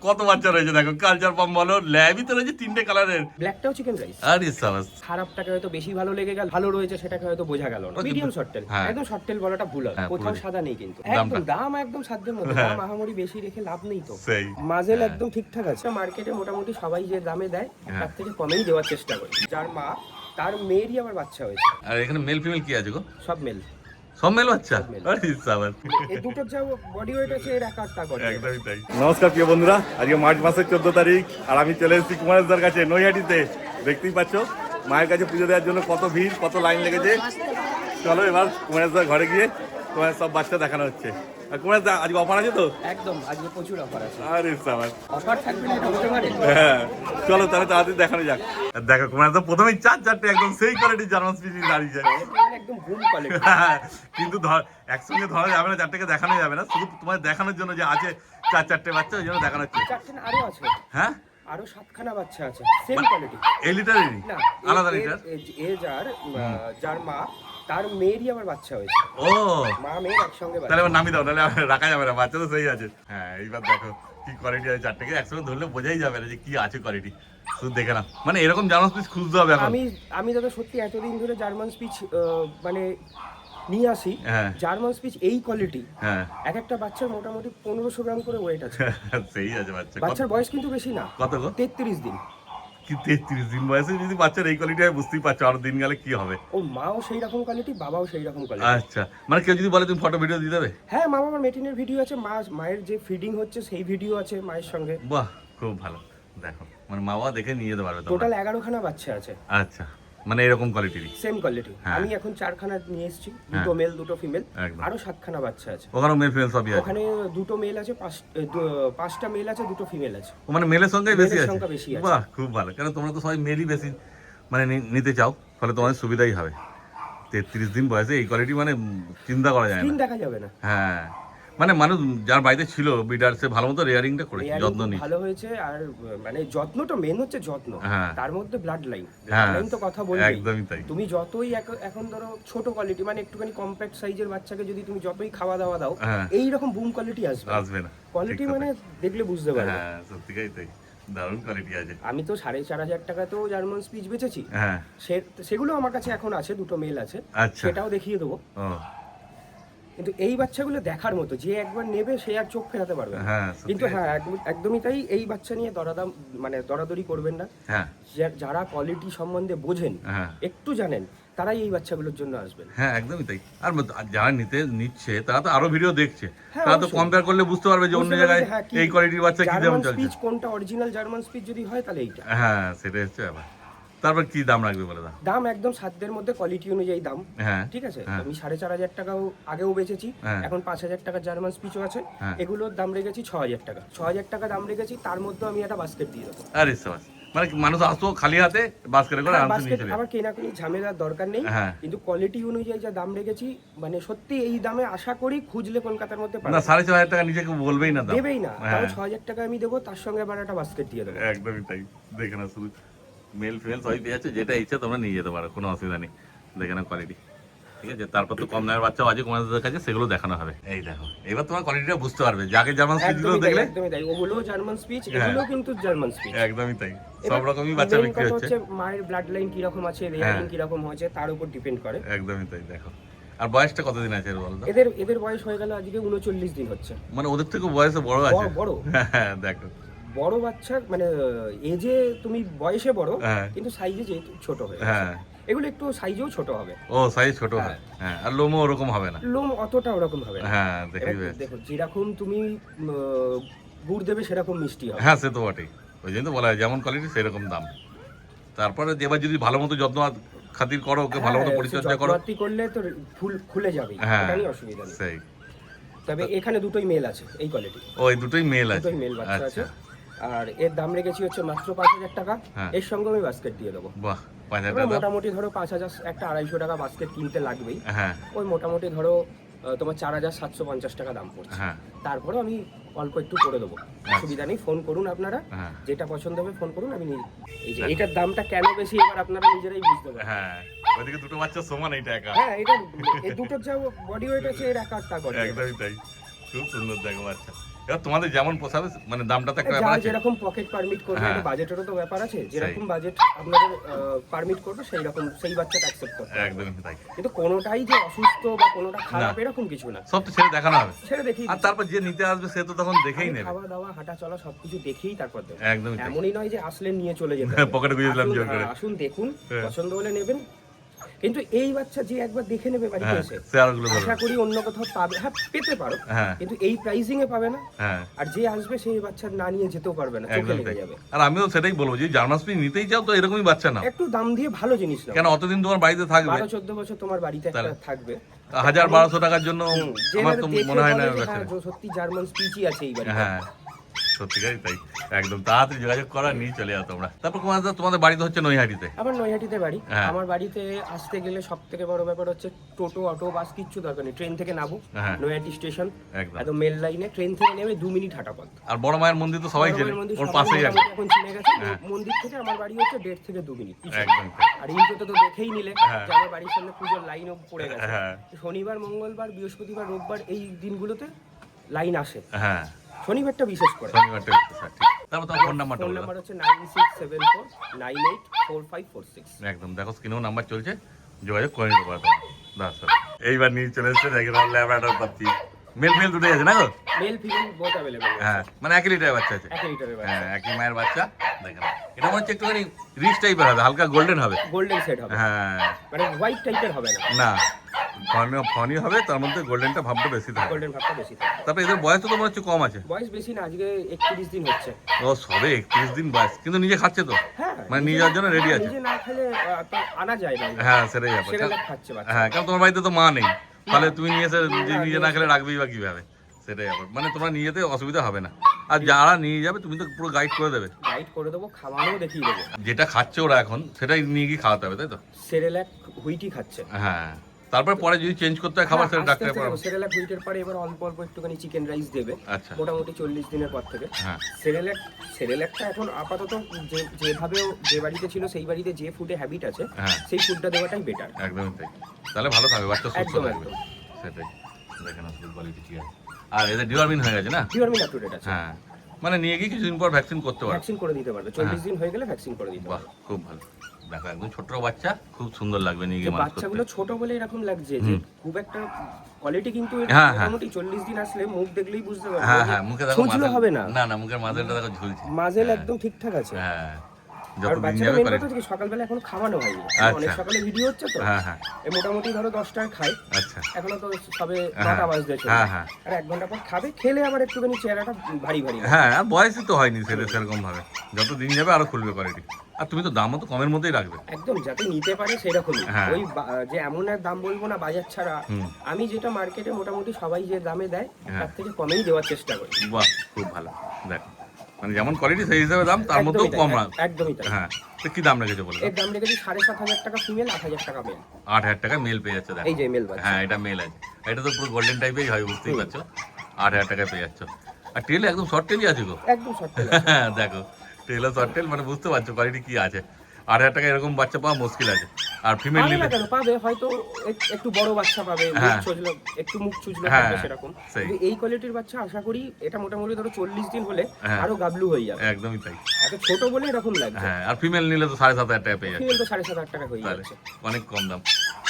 কত বাচ্চা রয়েছে দেখো, কালচার পাম বলো, ল্যাবই তো রয়েছে তিনটে কালারের। ব্ল্যাকটাও চিকেন রাইস। আরে সাবাস। খারাপটাকে হয়তো বেশি ভালো লেগে গেল, ভালো রয়েছে সেটাকে হয়তো বোঝা গেল না। মিডিয়াম শর্ট টেল, হ্যাঁ। একদম শর্ট টেল বলাটা ভুল হবে, হ্যাঁ, কোথাও পুরোই। সাদা নেই কিন্তু। দামটা? একদম দাম একদম সাধ্যের মধ্যে, হ্যাঁ। দাম আহামরি বেশি রেখে লাভ নেই তো। সেই। মাজেল হ্যাঁ। একদম ঠিকঠাক আছে। মার্কেটে মোটামুটি সবাই যে দামে দেয় হ্যাঁ। তার থেকে কমেই দেওয়ার চেষ্টা করে। যার মা তার মেয়েরই আবার বাচ্চা হয়েছে। আর এখানে মেল ফিমেল কি আছে গো? সব মেল। সব মেল বাচ্চা? সব male। আরে সাবাস। এই দুটোর যা বডি ওয়েট আছে এর এক আটটা করে। একদমই তাই। নমস্কার প্রিয় বন্ধুরা, আজকে মার্চ মাসের 14 তারিখ আর আমি চলে এসেছি কুমারেশদার কাছে নৈহাটিতে। দেখতেই পাচ্ছ মায়ের কাছে পুজো দেওয়ার জন্য কত ভিড়, কত লাইন লেগেছে। চলো এবার কুমারেশদার ঘরে গিয়ে তোমার সব বাচ্চা দেখানো হচ্ছে। আর কুমারেশদা আজকে অফার আছে তো? একদম আজকে প্রচুর অফার আছে। আরে সাবাস। অফার থাকবে না এটা হতে পারে? হ্যাঁ চলো তাহলে তাড়াতাড়ি দেখানো যাক। দেখো কুমারেশদা প্রথমেই চারটে একদম সেই কোয়ালিটির জার্মান স্পিচিং দাঁড়িয়ে যায়। একদম ভুল কোয়ালিটি। কিন্তু একসঙ্গে ধরা যাবে না, চারটেকে দেখানো যাবে না, শুধু তোমার দেখানোর জন্য যে আছে চারটে বাচ্চা ওই জন্য দেখানো হচ্ছে। চারটে না, আরো আছে। হ্যাঁ আরো 7খানা বাচ্চা আছে সেম কোয়ালিটি। এই লিটারেরই না আলাদা লিটার? যার মা তার মেয়েরই আবার বাচ্চা হয়েছে। ও মা মেয়ের একসঙ্গে বাচ্চা। তাহলে এবার নামিয়ে দাও, তাহলে আর রাখা যাবে না, বাচ্চা তো সেই আছে। হ্যাঁ এইবার দেখো কি কোয়ালিটি আছে, চারটেকে একসঙ্গে ধরলে বোঝাই যাবে না যে কি আছে কোয়ালিটি। শুধু দেখে না, মানে এরকম জার্মান স্পিচ খুঁজতে হবে এখন। আমি দাদা সত্যি এতদিন ধরে জার্মান স্পিচ মানে নিয়ে আসি। হ্যাঁ। জার্মান স্পিচ এই কোয়ালিটি, হ্যাঁ এক একটা বাচ্চার মোটামুটি 1500 গ্রাম করে ওয়েট আছে। সেই আছে বাচ্চা। বাচ্চার বয়স কিন্তু বেশি না, কত গো? 33 দিন। কি 33 দিন বয়সে যদি বাচ্চার এই কোয়ালিটি হয়, বুঝতেই পারছো আরো দিন গেলে কি হবে। ও মাও সেই রকম কোয়ালিটি, বাবাও সেই রকম কোয়ালিটি। আচ্ছা, মানে কেউ যদি বলে তুমি ফটো ভিডিও দিয়ে দেবে? হ্যাঁ, মা বাবার মেটিনের ভিডিও আছে, মায়ের যে ফিডিং হচ্ছে সেই ভিডিও আছে মায়ের সঙ্গে। বাহ খুব ভালো। দেখো মানে মা বাবা দেখে নিয়ে যেতে পারবে তোমরা। টোটাল 11খানা বাচ্চা আছে আচ্ছা, মানে এরকম কোয়ালিটিরই সেম কোয়ালিটি। হ্যাঁ। আমি এখন 4খানা নিয়ে এসেছি, দুটো মেল দুটো ফিমেল। একদম। আরো 7খানা বাচ্চা আছে। ওখানে মেল ফিমেল সবই আছে? ওখানে দুটো মেল আছে, 5টা মেল আছে, দুটো ফিমেল আছে। ও মানে মেলের সংখ্যাই বেশি মেলের আছে? সংখ্যা বেশি আছে। বাহ খুব ভালো, কারণ তোমরা তো সবাই মেলই বেশি মানে নিতে চাও, ফলে তোমাদের সুবিধাই হবে। 33 দিন বয়সে এই কোয়ালিটি মানে চিন্তা করা যায় স্ক্রিন না। দেখা যাবে না। হ্যাঁ মানে মানুষ যার বাড়িতে ছিল বিডার, সে ভালো মতো রেয়ারিংটা করেছে, Rearing যত্ন খুব নিচ্ছে। ভালো হয়েছে। আর মানে যত্নটা মেন হচ্ছে যত্ন। হ্যাঁ। তার মধ্যে ব্লাড লাইন, হ্যাঁ, লাইন তো কথা বলবি। একদমই তাই। তুমি যতই এখন ধরো ছোট কোয়ালিটি মানে একটুখানি কম্প্যাক্ট সাইজের বাচ্চাকে যদি তুমি যতই খাওয়া দাওয়া দাও, হ্যাঁ। এই রকম বুম কোয়ালিটি আসবে। আসবে না কোয়ালিটি ঠিক কথা। মানে দেখলে বুঝতে পারবে। হ্যাঁ সত্যিকাই তাই, দারুণ কোয়ালিটি আছে। আমি তো 4500 টাকাতেও জার্মান স্পিচ বেচেছি। হ্যাঁ সেগুলো আমার কাছে এখন আছে, দুটো মেল আছে। আচ্ছা। সেটাও দেখিয়ে দেবো। ও কিন্তু এই বাচ্চাগুলো দেখার মতো, যে একবার নেবে সে আর চোখ ফেরাতে পারবে না। হ্যাঁ কিন্তু সত্যি। হ্যাঁ একদমই তাই, এই বাচ্চা নিয়ে দরাদরি করবেন না। হ্যাঁ যারা কোয়ালিটি সম্বন্ধে বোঝেন, হ্যাঁ একটু জানেন, তারাই এই বাচ্চাগুলোর জন্য আসবেন। হ্যাঁ একদমই তাই। আর যারা নিচ্ছে তারা তো আরো ভিডিও দেখছে, হ্যাঁ, তারা তো অবশ্যই। কম্পেয়ার করলে বুঝতে পারবে যে অন্য বুঝতে জায়গায় পারবে, হ্যাঁ, এই কোয়ালিটির বাচ্চা কি দাম জার্মান চলছে। স্পিচ কোনটা অরিজিনাল জার্মান স্পিচ যদি হয় তাহলে এইটা। হ্যাঁ সেটাই হচ্ছে ব্যাপার। তারপর কি দাম রাখবে বলে দাও? দাম একদম সাধ্যের মধ্যে, কোয়ালিটি অনুযায়ী দাম। হ্যাঁ ঠিক আছে। হ্যাঁ। আমি 4500 টাকাও আগেও বেচেছি, হ্যাঁ। এখন 5000 টাকার জার্মান স্পিচও আছে। হ্যাঁ। এগুলোর দাম রেখেছি 6000 টাকা। 6000 টাকা দাম রেখেছি, তার মধ্যে আমি একটা বাস্কেট দিয়ে দেবো। আরে সাবাস, মানে মানুষ আসতো খালি হাতে বাস্কেটে করে আনতে নিয়ে বাস্কেট চলে আবার কেনাকানি ঝামেলার দরকার নেই। হ্যাঁ। কিন্তু কোয়ালিটি অনুযায়ী যা দাম রেখেছি, মানে সত্যি এই দামে আশা করি খুঁজলে কলকাতার মধ্যে না, পাবেন। 4500 টাকা নিচে কেউ বলবেই না দাম। দেবেই না। হ্যাঁ তাও 6000 টাকা আমি দেবো, তার সঙ্গে আবার একটা বাস্কেট দিয়ে দেবো। একদমই তাই। দেখে না, শুধু মেল ফিমেল সবই পেয়ে যাচ্ছে, যেটা ইচ্ছা তোমরা নিয়ে যেতে পারো, কোনো অসুবিধা নেই। দেখে না কোয়ালিটি, ঠিক আছে। তারপর তো কম দামের বাচ্চাও আছে তোমাদের কাছে, সেগুলো দেখানো হবে। এই দেখো এবার তোমার কোয়ালিটিটা বুঝতে পারবে, যাকে জার্মান স্পিচগুলো একদমই তাই, দেখলে। একদমই তাই। ওগুলো জার্মান স্পিচ, হ্যাঁ। এগুলো কিন্তু জার্মান স্পিচ। একদমই তাই, সব রকমই বাচ্চা main বিক্রি কথা হচ্ছে। মায়ের ব্লাড লাইন কিরকম আছে, হ্যাঁ। রেয়ারিং কিরকম হয়েছে তার উপর ডিপেন্ড করে। একদমই তাই। দেখো আর বয়সটা কতদিন আছে এর বলতো? এদের বয়স হয়ে গেল আজকে 39 দিন হচ্ছে। মানে ওদের থেকে বয়সে বড় আছে? বড় হ্যাঁ দেখো বড় বাচ্চা, মানে এজে তুমি বয়সে বড়, হ্যাঁ। কিন্তু সাইজে যেহেতু ছোট হয়ে হ্যাঁ। এগুলো একটু সাইজেও ছোট হবে। ও সাইজ ছোট হয়। হ্যাঁ আর লোমও ওরকম হবে না। লোম অতটা ওরকম হবে না। হ্যাঁ দেখেই এবার বেশ। দেখো যেরকম তুমি গুড় দেবে সেরকম মিষ্টি হবে। হ্যাঁ সে তো বটেই, ওই জন্য তো বলা হয় যেমন কোয়ালিটি সেরকম দাম। তারপরে এবার যদি ভালো মতো যত্ন খাতির করো, ওকে ভালো মতো পরিচর্যা করো, যত্নআত্তি করলে তো ফুল খুলে যাবে, হ্যাঁ এটাই অসুবিধা নেই। সেই। তবে এখানে দুটোই মেল আছে এই কোয়ালিটি, ওই দুটোই মেল আছে? দুটোই মেল বাচ্চা আছে। আচ্ছা আর এর দাম রেখেছি হচ্ছে মাত্র 5000 টাকা। হ্যাঁ। এর সঙ্গে আমি বাস্কেট দিয়ে দেবো। বাহ, 5000 এবার টাকা। মোটামুটি ধরো 5000 একটা 250 টাকা বাস্কেট কিনতে লাগবেই। হ্যাঁ ওই মোটামুটি ধরো তোমার 4750 টাকা দাম পড়ছে। হ্যাঁ তারপরে আমি অল্প একটু করে দেবো, অসুবিধা নেই। ফোন করুন আপনারা, হ্যাঁ যেটা পছন্দ হবে ফোন করুন। আমি এই যে এটার দামটা কেন বেশি এবার আপনারা নিজেরাই বুঝতে পারবেন। হ্যাঁ, ওইদিকে দুটো বাচ্চা সমান, এইটা একা। হ্যাঁ, এটা এই দুটোর যা বডি ওয়েট আছে এর এক আটটা করে। একদমই তাই, খুব সুন্দর দেখো বাচ্চা। এবার তোমাদের যেমন পোষাবে, মানে দামটা তো একটা ব্যাপার যার আছে। যেরকম পকেট পারমিট করবে, হ্যাঁ। একটা বাজেটেরও তো ব্যাপার আছে, যেরকম বাজেট আপনাদের পারমিট করবে সেই রকম সেই বাচ্চাটা অ্যাকসেপ্ট করবে। একদমই তাই। কিন্তু কোনোটাই যে অসুস্থ বা কোনোটা খারাপ এরকম কিছু না, সব তো ছেড়ে দেখানো হবে। সেটা দেখেই আর তারপর যে নিতে আসবে সে তো তখন দেখেই নেবে। খাওয়া দাওয়া হাঁটা চলা সবকিছু দেখেই তারপর দেবে। একদমই তাই। এমনই নয় যে আসলে নিয়ে চলে যেতে হবে। পকেটে গুঁজে দিলাম আসুন, জোর করে। আসুন দেখুন, হ্যাঁ। পছন্দ হলে নেবেন। কিন্তু এই বাচ্চা যে একবার দেখে নেবে বাড়িতে হ্যাঁ, এসে, সে আরগুলো আশা ধরবে। করি অন্য কোথাও পাবে, হ্যাঁ পেতে পারো, হ্যাঁ কিন্তু এই প্রাইসিং এ পাবে না। হ্যাঁ, আর যে আসবে সেই বাচ্চা না নিয়ে যেতেও পারবে না, চোখে একদম লেগে তাই। যাবে। আর আমিও সেটাই বলবো যে জার্মান স্পিচ নিতেই চাও তো এরকমই বাচ্চা নাও। একটু দাম দিয়ে ভালো জিনিস নাও। কেন অতদিন তোমার বাড়িতে থাকবে, 12-14 বছর তোমার বাড়িতে একটা তাহলে? থাকবে। 1000-1200 টাকার জন্য যে আমার এবারে তো দেখে মনে হয় না বলে যে ব্যাপারটা। হ্যাঁ, সত্যি জার্মান স্পিচই আছে এই বাড়িতে। হ্যাঁ সত্যিকারই তাই। একদম তাড়াতাড়ি যোগাযোগ করা, নিয়ে চলে যাও তোমরা। তারপর তোমাদের বাড়িতে হচ্ছে নৈহাটিতে। আমার নৈহাটিতে বাড়ি। হ্যাঁ। আমার বাড়িতে আসতে গেলে সব থেকে বড় ব্যাপার হচ্ছে টোটো, অটো, বাস কিচ্ছু দরকার নেই। ট্রেন থেকে নামো, হ্যাঁ। নৈহাটি স্টেশন, একদম। একদম মেল লাইনে ট্রেন থেকে নেমে 2 মিনিট হাঁটা পথ। আর বড় মায়ের মন্দির তো সবাই চেনে, বড়মায়ের মন্দির ওর সবাই পাশেই মোটামুটি একদম। এখন চিনে গেছে। হ্যাঁ। মন্দির থেকে আমার বাড়ি হচ্ছে 1.5 থেকে 2 মিনিট পিছনে। একদম তাই। আর ইন্ট্রোতে তো দেখেই নিলে হ্যাঁ। যে আমার বাড়ির সামনে পুজোর লাইনও পড়ে গেছে। হ্যাঁ শনিবার, মঙ্গলবার, বৃহস্পতিবার, রোববার এই দিনগুলোতে লাইন আসে। হ্যাঁ, শনিবারটা বিশেষ করে। শনিবারটা ঠিক। তারপর তোমার ফোন নাম্বারটা ফোন বলে দাও। নাম্বার হচ্ছে 9674984546। একদম দেখো স্ক্রিনেও নাম্বার চলছে, যোগাযোগ করে নিতে পারো তোমরা। দাস এইবার নিয়ে চলে এসছে দেখে নাও ল্যাবরেটর পাচ্ছি। মেল ফেল দুটোই আছে না গো? Male female both available. হ্যাঁ, মানে 1 লিটারের বাচ্চা আছে। 1 লিটারের বাচ্চা। হ্যাঁ, একই মায়ের বাচ্চা। দেখে নাও, এটা মনে হচ্ছে একটুখানি রিচ টাইপের হবে, হালকা গোল্ডেন হবে। গোল্ডেন সেট হবে, হ্যাঁ, মানে হোয়াইট টাইপের হবে না, না ফনি হবে, তার মধ্যে গোল্ডেনটা ভাবটা বেশি থাকে। গোল্ডেন ভাবটা বেশি থাকে। তারপরে এদের বয়স তো মনে হচ্ছে কম আছে। বয়স বেশি না, আজকে 31 দিন হচ্ছে। ও সবে 31 দিন বয়স, কিন্তু নিজে খাচ্ছে তো। হ্যাঁ, মানে নিয়ে যাওয়ার জন্য ready আছে। নিজে না খেলে তো আনা যায় না। হ্যাঁ সেটাই ব্যাপার। সেটা খাচ্ছে বাচ্চা। হ্যাঁ, কারণ তোমার বাড়িতে তো মা নেই, তাহলে তুমি নিয়ে এসে নিজে না খেলে রাখবেই বা কিভাবে, সেটাই ব্যাপার। মানে তোমরা নিয়ে যেতে অসুবিধা হবে না, আর যারা নিয়ে যাবে তুমি তো পুরো গাইড করে দেবে। গাইড করে দেবো, খাওয়ানো দেখিয়ে দেবো। যেটা খাচ্ছে ওরা এখন সেটাই নিয়ে গিয়ে খাওয়াতে হবে, তাই তো? সেরেলাক হুইটই খাচ্ছে। হ্যাঁ, তারপর পরে যদি চেঞ্জ করতে হয় খাবার, সেটা ডাক্তারের পরামর্শ। সেরেলাক হুইটের পরে এবার অল্প অল্প একটুখানি চিকেন রাইস দেবে, আচ্ছা। মোটামুটি 40 দিনের পর থেকে। হ্যাঁ সেরেলাকটা এখন আপাতত যেভাবে যে বাড়িতে ছিল সেই বাড়িতে যে ফুডে হ্যাবিট আছে হ্যাঁ, সেই ফুডটা দেওয়াটাই বেটার। একদমই তাই। তাহলে ভালো থাকবে, বাচ্চা সুস্থ একদম, থাকবে। একদম। সেটাই দেখেন আসলে কোয়ালিটি কি আছে। আর এদের ডিওয়ার্মিন হয়ে গেছে না? পিওরমিন আপ টু ডেট আছে। হ্যাঁ, মানে নিয়ে গিয়ে কিছুদিন পর ভ্যাকসিন করতে পারবে। ভ্যাকসিন করে দিতে পারবে, 40 দিন হয়ে গেলে ভ্যাকসিন করে দিতে বাহ, পারবে। খুব ভালো। দেখো একদম ছোট বাচ্চা, খুব সুন্দর লাগবে নিয়ে গিয়ে মানুষ করতে। বাচ্চাগুলো ছোট বলে এরকম লাগছে যে খুব একটা কোয়ালিটি, কিন্তু এর হ্যাঁ, হ্যাঁ। মোটামুটি 40 দিন আসলে মুখ দেখলেই বুঝতে পারবে হ্যাঁ যে হ্যাঁ, মুখে দেখো ছুঁচলো মাঝে- হবে না, না মুখের মাঝেটা দেখো ঝুলছে। মাজেল হ্যাঁ, একদম ঠিকঠাক আছে। হ্যাঁ, আর যত দিন বাচ্চাটা যাবে মেন quality- কথা হচ্ছে কি, সকালবেলা এখনো খাওয়ানো হয়নি। আচ্ছা। অনেক সকালে ভিডিও হচ্ছে তো, হ্যাঁ হ্যাঁ, এই মোটামুটি ধরো 10টায় খায়, আচ্ছা। এখনো তো সবে হ্যাঁ, 9টা বাজতে চলে। হ্যাঁ, হ্যাঁ। আর 1 ঘন্টা পর খাবে, খেলে আবার একটুখানি চেহারাটা ভারী ভারী লাগবে। হ্যাঁ, আর বয়সই তো হয়নি সেরকম ভাবে, যত দিন যাবে আরো খুলবে কোয়ালিটি। আর তুমি তো দামও তো কমের মধ্যেই রাখবে। একদম যাতে নিতে পারে সেরকমই। হ্যাঁ। ওই যে এমন এক দাম বলবো না বাজার ছাড়া, হুম। আমি যেটা মার্কেটে মোটামুটি সবাই যে দামে দেয় হ্যাঁ। তার থেকে কমেই দেওয়ার চেষ্টা করি। বাহ, খুব ভালো। দেখো মানে যেমন কোয়ালিটি সেই হিসাবে দাম, তার মধ্যেও একদমই কম তাই, রাখ। একদমই তাই। হ্যাঁ, তো কি দাম রেখেছো বলো? এর দাম রেখেছি 7,500 টাকা ফিমেল, 8,000 টাকা মেল। 8,000 টাকা মেল পেয়ে যাচ্ছে। দেখো এই যে মেল বাচ্চা। হ্যাঁ, এটা মেল আছে। এটা তো পুরো গোল্ডেন টাইপের হয়, বুঝতেই পারছো। 8,000 টাকায় পেয়ে যাচ্ছ। আর টেলে একদম শর্ট টেলই আছে গো। একদম সত্যি। হ্যাঁ, দেখো টেল শর্ট টেল, মানে বুঝতে পারছো কোয়ালিটি কি আছে। 8,000 টাকা এরকম বাচ্চা পাওয়া মুশকিল আছে। আর ফিমেল পাবে নিলে না কেন, পাবে হয়তো একটু বড় বাচ্চা পাবে, হ্যাঁ। একটু মুখ ছুঁচলো হ্যাঁ, পাবে সেরকম। সেই। কিন্তু এই কোয়ালিটির বাচ্চা আশা করি এটা মোটামুটি ধরো 40 দিন হলে হ্যাঁ। আরো গাবলু হয়ে যাবে। একদমই তাই। এত ছোট বলে এরকম লাগছে। হ্যাঁ, আর ফিমেল নিলে তো 7,500 টাকা পেয়ে যাচ্ছে। ফিমেল তো 7,500 টাকা হয়ে তাহলে যাচ্ছে। অনেক কম দাম।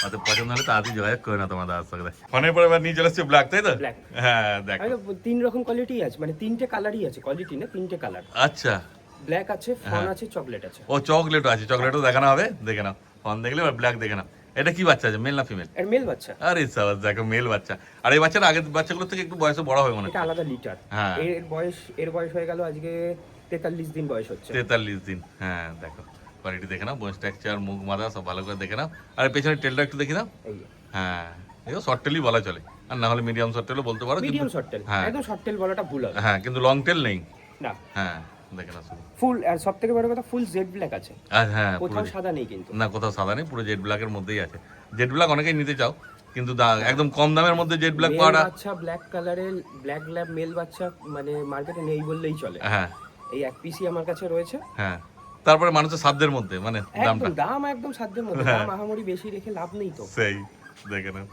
অত পছন্দ হলে তাড়াতাড়ি যোগাযোগ করে না তোমার দাদার সাথে। ফোনের পরে এবার নিয়ে চলে এসছে ব্ল্যাক, তাই তো? Black। হ্যাঁ, দেখো। আমি তো 3 রকম কোয়ালিটি আছে, মানে 3টে কালারই আছে, কোয়ালিটি না 3টে কালার। আচ্ছা, ব্ল্যাক আছে, ফন আছে, চকলেট আছে। ও চকলেটও আছে, চকলেটও দেখানো হবে, দেখে নাও। ফোন দেখলে এবার ব্ল্যাক দেখে নাও। এটা কি বাচ্চা আছে, মেল না ফিমেল? এর মেল বাচ্চা। আরে সাবাস, দেখো মেল বাচ্চা। আর এই বাচ্চাটা আগের বাচ্চাগুলোর থেকে একটু বয়সে বড় হবে মনে এটা হয়। আলাদা লিটার। হ্যাঁ। এর বয়স হয়ে গেল আজকে 43 দিন বয়স হচ্ছে। 43 দিন। হ্যাঁ, দেখো কোয়ালিটি দেখে নাও, বোন স্ট্রাকচার, মুখ মাথা সব ভালো করে দেখে নাও। আর পেছনের টেলটা একটু দেখে নাও। এই যে হ্যাঁ, এগুলো শর্ট টেলই বলা চলে, আর না হলে মিডিয়াম শর্ট টেলও বলতে পারো। মিডিয়াম শর্ট টেল, হ্যাঁ। একদম শর্ট টেল বলাটা ভুল হবে হ্যাঁ, কিন্তু লং টেল নেই। না। হ্যাঁ, দেখে নাও শুধু। ফুল, আর সবথেকে বড় কথা ফুল জেড ব্ল্যাক আছে, আর হ্যাঁ, পুরো কোথাও সাদা নেই কিন্তু। না, কোথাও সাদা নেই, পুরো জেড ব্ল্যাকের মধ্যেই আছে। জেড ব্ল্যাক অনেকেই নিতে চাও, কিন্তু একদম কম দামের মধ্যে জেড ব্ল্যাক মেল পাওয়াটা। বাচ্চা ব্ল্যাক কালারের, ব্ল্যাক ল্যাব মেল বাচ্চা মানে মার্কেটে নেই বললেই চলে। হ্যাঁ এই এক পিসই আমার কাছে রয়েছে। হ্যাঁ, তারপরে মানুষের সাধ্যের মধ্যে, মানে দামটা একদম দাম একদম সাধ্যের মধ্যে, দাম আহামরি বেশি রেখে লাভ নেই তো। সেই দেখে নাও।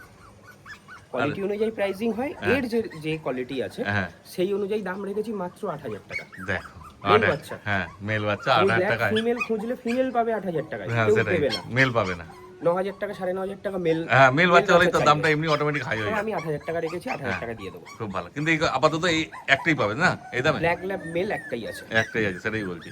কোয়ালিটি অনুযায়ী প্রাইসিং হয়, এর যে কোয়ালিটি আছে হ্যাঁ সেই অনুযায়ী দাম রেখেছি মাত্র 8,000 টাকা। দেখো মেল বাচ্চা। হ্যাঁ মেল বাচ্চা 8,000 টাকা। ফিমেল খুঁজলে ফিমেল পাবে 8,000 টাকায়, হ্যাঁ কেউ সেটাই, দেবে না। মেল পাবে না। 9,000 টাকা 9,500 টাকা মেল। হ্যাঁ মেল বাচ্চা হলেই তো চাইবে। দামটা এমনি অটোমেটিক হাই হয়ে যায়। আমি 8,000 টাকা রেখেছি, 8,000 টাকা দিয়ে দেবো। খুব ভালো, কিন্তু এই আপাতত এই একটাই পাবে না এই দামে? ব্ল্যাক ল্যাব মেল একটাই আছে। একটাই আছে, সেটাই বলছি।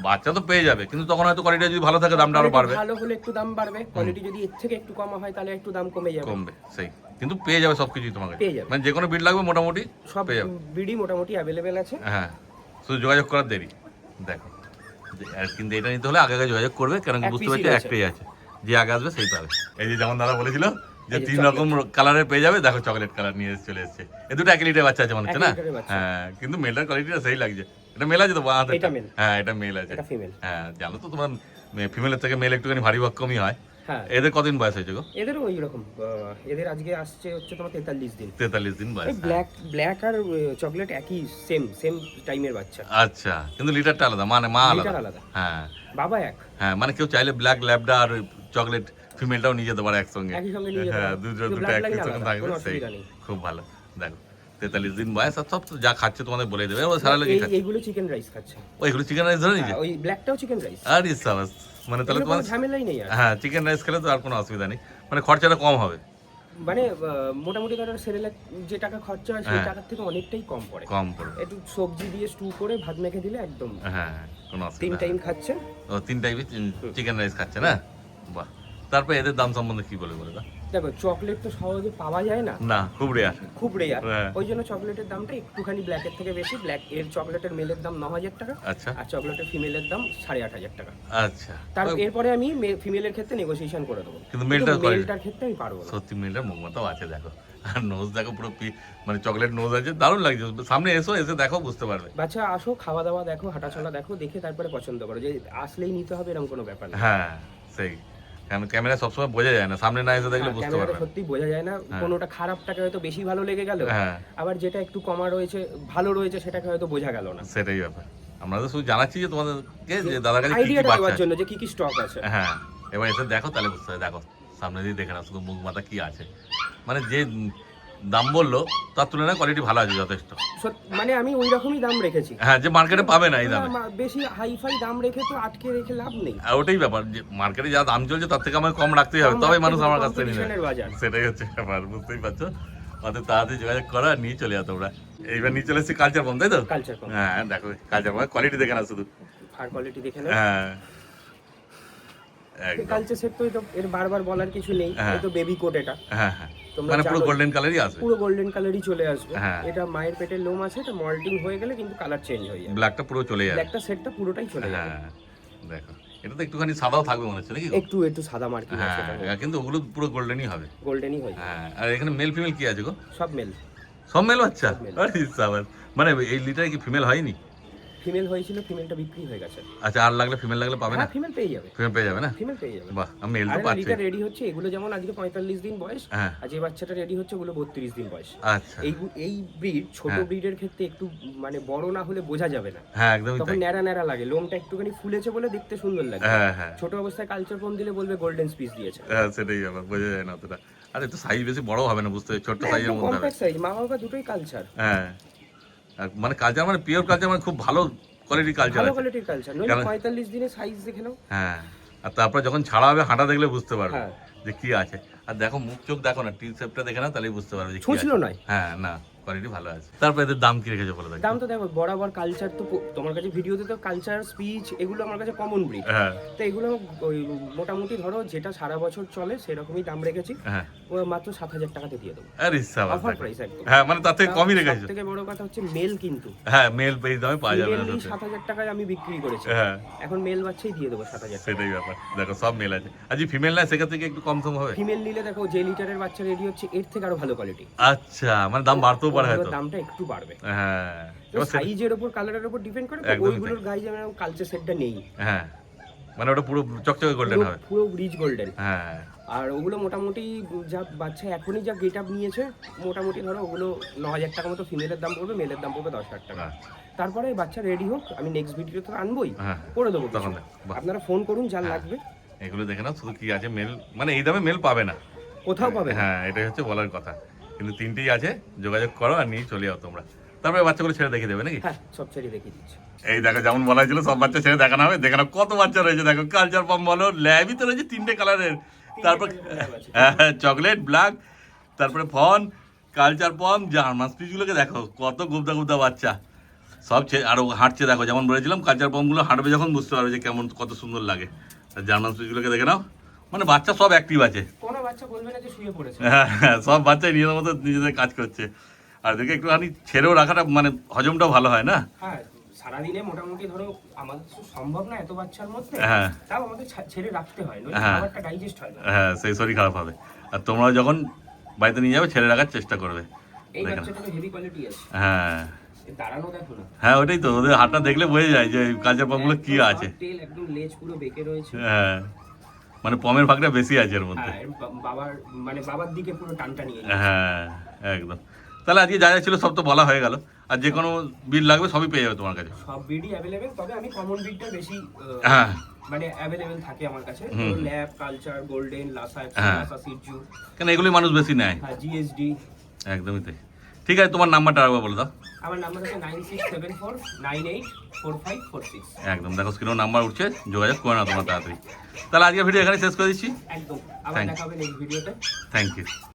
বাচ্চা তো পেয়ে যাবে, কিন্তু তখন হয়তো কোয়ালিটি যদি ভালো থাকে দামটা আরো বাড়বে। ভালো হলে একটু দাম বাড়বে, কোয়ালিটি যদি এর থেকে একটু কম হয় তাহলে একটু দাম কমে যাবে। কমবে সেই, কিন্তু পেয়ে যাবে সবকিছুই তোমাকে। পেয়ে যাবে। মানে যে কোনো বিট লাগবে মোটামুটি সব পেয়ে যাবে। বিডি মোটামুটি অ্যাভেলেবেল আছে। হ্যাঁ শুধু যোগাযোগ করার দেরি। দেখো আর কিন্তু এটা নিতে হলে আগে আগে যোগাযোগ করবে, কারণ এক বুঝতে piece-ই পারছি আছে। একটাই আছে, যে আগে আসবে সেই পাবে। এই যে যেমন দাদা বলেছিল যে এই যে 3 chocolate। রকম কালারের পেয়ে যাবে, দেখো চকলেট কালার নিয়ে চলে এসেছে। এই দুটো 1 লিটার বাচ্চা আছে মনে হচ্ছে না? 1 লিটারের বাচ্চা। হ্যাঁ কিন্তু মেলটার কোয়ালিটিটা সেই লাগছে। এটা মেল আছে তো বাঁ হাতে? এটা male। হ্যাঁ এটা মেল আছে। এটা ফিমেল। হ্যাঁ জানো তো তোমার ফিমেলের থেকে মেল একটুখানি ভারী ভক্কমই হয়। হ্যাঁ এদের কতদিন বয়স হয়েছে গো? এদেরও ওই রকম, এদের আজকে আসছে হচ্ছে তোমার 43 দিন। 43 দিন এই বয়স। ব্ল্যাক আর চকলেট একই সেম টাইমের বাচ্চা। আচ্ছা, কিন্তু লিটারটা আলাদা, মানে মা লিটার আলাদা। আলাদা, হ্যাঁ বাবা এক। হ্যাঁ মানে কেউ চাইলে ব্ল্যাক ল্যাবডা আর চকলেট ফিমেলটাও নিয়ে যেতে পারে একসঙ্গে। একই সঙ্গে নিয়ে যেতে হ্যাঁ পারে। দুটো কিন্তু দুটো blood একই line সঙ্গে আলাদা, থাকবে, কোনো সেই অসুবিধা নেই। খুব ভালো। দেখো 43 দিন বয়স, আর সব তো যা খাচ্ছে তোমাদের বলে দেবে। ও সারা লাগে খাচ্ছে। এইগুলো চিকেন রাইস খাচ্ছে। ও এগুলো চিকেন রাইস ধরে নিয়েছে? ওই ব্ল্যাকটাও চিকেন রাইস। আরে সাবাস, মানে তাহলে এগুলো তোমার কোনো ঝামেলাই নেই আর। হ্যাঁ চিকেন রাইস খেলে তো আর কোনো অসুবিধা নেই, মানে খরচাটা কম হবে। মানে মোটামুটি ধরো সেরেলাক যে টাকা খরচা হয় সেই হ্যাঁ। টাকার থেকে অনেকটাই কম পড়ে। কম পড়বে। একটু সবজি দিয়ে স্টু করে ভাত মেখে দিলে একদম হ্যাঁ কোনো 3 অসুবিধা নেই। টাইম খাচ্ছে। ও 3 টাইপের চিকেন রাইস খাচ্ছে না? বাহ। তারপরে এদের দাম সম্বন্ধে কি বলে দাও? দেখো চকলেট তো সহজে পাওয়া যায় না, না খুব রেয়ার। খুব রেয়ার। হ্যাঁ। ওই জন্য চকলেটের দামটা একটুখানি ব্ল্যাকের থেকে বেশি। ব্ল্যাক এর চকলেটের মেলের দাম 9,000 টাকা, আচ্ছা আর চকলেটের ফিমেলের দাম 8,500 টাকা। আচ্ছা। তার এরপরে আমি ফিমেলের ক্ষেত্রে নেগোসিয়েশন করে দেবো, কিন্তু মেলটার quality- মেলটার ক্ষেত্রে আমি পারবো না। সত্যি মেলটার মুখ মাথাও আছে দেখো, আর নোজ দেখো পুরো মানে চকলেট নোজ আছে, দারুণ লাগছে। সামনে এসো, এসে দেখো বুঝতে পারবে। বাচ্চা আসো, খাওয়া দাওয়া দেখো, হাঁটাচলা দেখো, দেখে তারপরে পছন্দ করো। যে আসলেই নিতে হবে এরকম কোনো ব্যাপার না। হ্যাঁ সেই, কারণ ক্যামেরা সবসময় বোঝা যায় না, সামনে না এসে দেখলে বুঝতে ক্যামেরাটা পারবে। সত্যি বোঝা যায় না, কোনোটা খারাপটাকে হয়তো বেশি ভালো লেগে গেল, হ্যাঁ আবার যেটা একটু কমা রয়েছে ভালো রয়েছে সেটাকে হয়তো বোঝা গেল না। সেটাই ব্যাপার। আমরা তো শুধু জানাচ্ছি যে তোমাদেরকে যে দাদার কাছে কি কি আইডিয়াটা বাচ্চা দেওয়ার আছে। জন্য যে কি কি স্টক আছে। হ্যাঁ এবার এসে দেখো তাহলে বুঝতে হবে। দেখো সামনে দিয়ে দেখে না, শুধু মুখ মাথা কি আছে, মানে যে দাম বললো তার তুলনায় কোয়ালিটি ভালো আছে যথেষ্ট। মানে আমি ওই রকমই দাম রেখেছি। হ্যাঁ যে মার্কেটে পাবে না এই দামে। বেশি হাইফাই দাম রেখে তো আটকে রেখে লাভ নেই। আর ওটাই ব্যাপার, যে মার্কেটে যা দাম চলছে তার থেকে আমাকে কম রাখতেই হবে, কম তবে রাখতে মানুষ হবে, আমার কাছ থেকে নিবে। competition-এর বাজার। সেটাই হচ্ছে ব্যাপার, বুঝতেই পারছো। অত তাড়াতাড়ি যোগাযোগ করা, নিয়ে চলে যাও তোমরা। এইবার নিয়ে চলে এসেছি কালচার বম, তাই তো? কালচার কম। হ্যাঁ দেখো কালচার বম কোয়ালিটি দেখে না শুধু। ফার কোয়ালিটি দেখে নাও। হ্যাঁ একদম। কালচার সেট তো এর বারবার বলার কিছু নেই, হ্যাঁ। তো বেবি কোট এটা। হ্যাঁ হ্যাঁ তোমরা মানে পুরো জানো- গোল্ডেন কালারই আসবে। পুরো গোল্ডেন কালারই চলে আসবে। হ্যাঁ। এটা মায়ের পেটের লোম আছে, এটা মল্টিং হয়ে গেলে কিন্তু কালার চেঞ্জ হয়ে যাবে। ব্ল্যাকটা পুরো চলে যাবে। ব্ল্যাকটা সেটটা পুরোটাই চলে যাবে। হ্যাঁ দেখো এটা তো একটুখানি সাদাও থাকবে মনে হচ্ছে নাকি? একটু সাদা মার্কিং আছে, হ্যাঁ কিন্তু ওগুলো পুরো গোল্ডেনই হবে। গোল্ডেনই হয়ে যাবে। হ্যাঁ আর এখানে মেল ফিমেল কি আছে গো? সব মেল। সব মেল বাচ্চা? সব male। আরে সাবাস। মানে এই লিটারে কি ফিমেল হয়নি? ফিমেল হয়েছিল, ফিমেলটা বিক্রি হয়ে গেছে। আচ্ছা আর লাগলে ফিমেল লাগলে পাবে না? হ্যাঁ ফিমেল পেয়ে যাবে, ফিমেল পেয়ে যাবে না? ফিমেল পেয়ে যাবে। বাহ, আমি মেল তো আর পাচ্ছি। লিটার রেডি হচ্ছে, এগুলো যেমন আজকে 45 দিন বয়স, হ্যাঁ আর যে বাচ্চাটা রেডি হচ্ছে ওগুলো 32 দিন বয়স। আচ্ছা এই ব্রিড ছোট হ্যাঁ। ব্রিডের ক্ষেত্রে একটু মানে বড় না হলে বোঝা যাবে না, হ্যাঁ একদমই তখন তাই। ন্যাড়া ন্যাড়া লাগে, লোমটা একটুখানি ফুলেছে বলে দেখতে সুন্দর লাগে। হ্যাঁ হ্যাঁ ছোট অবস্থায় কালচার ফোন দিলে বলবে গোল্ডেন স্পিচ দিয়েছে। হ্যাঁ সেটাই ব্যাপার, বোঝা যায় না অতটা। আর একটু সাইজ বেশি বড় হবে না, বুঝতে পারছি, ছোট্ট সাইজের মধ্যে হবে। কম্প্যাক্ট সাইজ, মা বাবা দুটোই কালচার, হ্যাঁ আর মানে কালচার মানে পিওর কালচার, মানে খুব ভালো কোয়ালিটির কালচার ভালো আছে। কোয়ালিটির কালচার। নইলে কেন- 45 দিনে সাইজ দেখে নাও। হ্যাঁ আর তারপর যখন ছাড়া হবে হাঁটা দেখলে বুঝতে পারবে হ্যাঁ। যে কি আছে। আর দেখো মুখ চোখ দেখো না, টিল শেপটা দেখে না তাহলেই বুঝতে পারবে যে কি আছে। ছুঁচলো নয়। হ্যাঁ না কোয়ালিটি ভালো আছে। তারপর এদের দাম কি রেখেছে বলে দেখো। দাম তো দেখো বরাবর কালচার তো তোমার কাছে ভিডিওতে তো কালচার স্পিচ এগুলো আমার কাছে কমন ব্রিড, হ্যাঁ তো এগুলো ওই মোটামুটি ধরো যেটা সারা বছর চলে সেরকমই দাম রেখেছি। হ্যাঁ ও মাত্র 7,000 টাকাতে দিয়ে দেবো, আরে সাবাস অফার দেখো। প্রাইস একদম। হ্যাঁ মানে তার থেকে কমই রেখেছো। থেকে বড় কথা হচ্ছে মেল, কিন্তু হ্যাঁ মেল পেজ দামে পাওয়া যাবে না মেল তাতে। 7,000 টাকায় আমি বিক্রি করেছি, হ্যাঁ এখন মেল বাচ্চাই দিয়ে দেবো 7,000 টাকা। সেটাই ব্যাপার, দেখো সব মেল আছে। আর যে ফিমেল না সেখান থেকে একটু কম সম হবে। ফিমেল নিলে দেখো যে লিটারের বাচ্চা রেডি হচ্ছে এর থেকে আরো ভালো কোয়ালিটি, আচ্ছা মানে দাম বাড়তেও পারে হয়তো। দামটা একটু বাড়বে। হ্যাঁ এবার সে- সাইজের উপর কালারের উপর ডিপেন্ড করে, তো একদমই ওইগুলোর গায়ে যেমন কালচার সেটটা নেই, হ্যাঁ মানে ওটা পুরো চকচকে গোল্ডেন হবে। পুরো রিচ গোল্ডেন। হ্যাঁ আর ওগুলো মোটামুটি যা বাচ্চা এখনই যা গেট আপ নিয়েছে, মোটামুটি ধরো ওগুলো 9,000 টাকা মতো ফিমেলের দাম পড়বে, মেলের দাম পড়বে 10,000 টাকা। তারপরে বাচ্চা রেডি হোক, আমি নেক্সট ভিডিও তো আনবোই, হ্যাঁ করে দেবো কিছু। তখন বাহ। আপনারা ফোন করুন যা লাগবে, এগুলো দেখে না শুধু কি আছে মেল, মানে এই দামে মেল পাবে না কোথাও পাবে না। হ্যাঁ এটাই হচ্ছে বলার কথা। কিন্তু 3টেই আছে, যোগাযোগ করো আর নিয়ে চলে যাও তোমরা। তারপরে বাচ্চাগুলো ছেড়ে দেখে দেবে নাকি? হ্যাঁ, সব ছেড়ে দেখিয়ে দিচ্ছি। এই দেখো যেমন বলা হয়েছিল সব বাচ্চা ছেড়ে দেখানো হবে, দেখানো কত বাচ্চা রয়েছে দেখো। কালচার পাম বলো, ল্যাবই তো রয়েছে 3টে কালারের, তারপর চকলেট, ব্ল্যাক, তারপরে ফন, কালচার পাম, জার্মান স্পিচগুলোকে দেখো কত গুবদা গুবদা বাচ্চা সব আরো হাঁটছে দেখো। যেমন বলেছিলাম কালচার পামগুলো হাঁটবে যখন বুঝতে পারবে যে কেমন কত সুন্দর লাগে। আর জার্মান স্পিচগুলোকে দেখে নাও, মানে বাচ্চা সব অ্যাক্টিভ আছে। কোনো বাচ্চা বলবে না যে শুয়ে পড়েছে। হ্যাঁ, সব বাচ্চাই নিজেদের মতো নিজেদের কাজ করছে। আর দেখে একটুখানি ছেড়েও রাখাটা মানে হজমটাও ভালো হয় না? হ্যাঁ, সারাদিনে মোটামুটি ধরো আমাদের তো সম্ভব না এত বাচ্চার মধ্যে, হ্যাঁ। তাও আমাদের ছেড়ে রাখতে হয়, নইলে হ্যাঁ। খাবারটা ডাইজেস্ট হয় না। হ্যাঁ, সেই শরীর খারাপ হবে। আর তোমরাও যখন বাড়িতে নিয়ে যাবে ছেড়ে রাখার চেষ্টা করবে। এই দেখেন। বাচ্চাটা হেভি কোয়ালিটি আছে। হ্যাঁ এর দাঁড়ানো দেখো না। হ্যাঁ, ওটাই তো, ওদের হাতটা দেখলে বোঝা যায় যে কালচার পামগুলো কি একদম আছে। তেল একদম লেজ পুরো বেঁকে রয়েছে। হ্যাঁ, মানে পমের ভাগটা বেশি আছে এর মধ্যে। হ্যাঁ, এর বাবার দিকে পুরো টানটা নিয়ে গেছে। হ্যাঁ একদম। তাহলে আজকে যা যা ছিল সব তো বলা হয়ে গেল। আর যে কোনো বিল লাগবে সবই পেয়ে যাবে তোমার কাছে। সব ব্রিডই অ্যাভেলেবেল, তবে আমি কমন ব্রিডটা বেশি হ্যাঁ মানে অ্যাভেলেবেল থাকে আমার কাছে। ল্যাব, কালচার, গোল্ডেন, লাসা, হ্যাঁ। লাসা সিজু, কেন এগুলোই মানুষ বেশি নেয়। হ্যাঁ, জিএসডি। একদমই তাই। ঠিক আছে, তোমার নাম্বারটা আরেকবার বলে দাও। আমার নাম্বার আছে 9674984546। একদম, দেখো স্ক্রিনেও নাম্বার উঠছে, যোগাযোগ করে নাও তোমরা তাড়াতাড়ি। তাহলে আজকে ভিডিও এখানে শেষ করে দিচ্ছি। একদম, আবার Thank you. দেখা হবে নেক্সট ভিডিওতে। Thank you.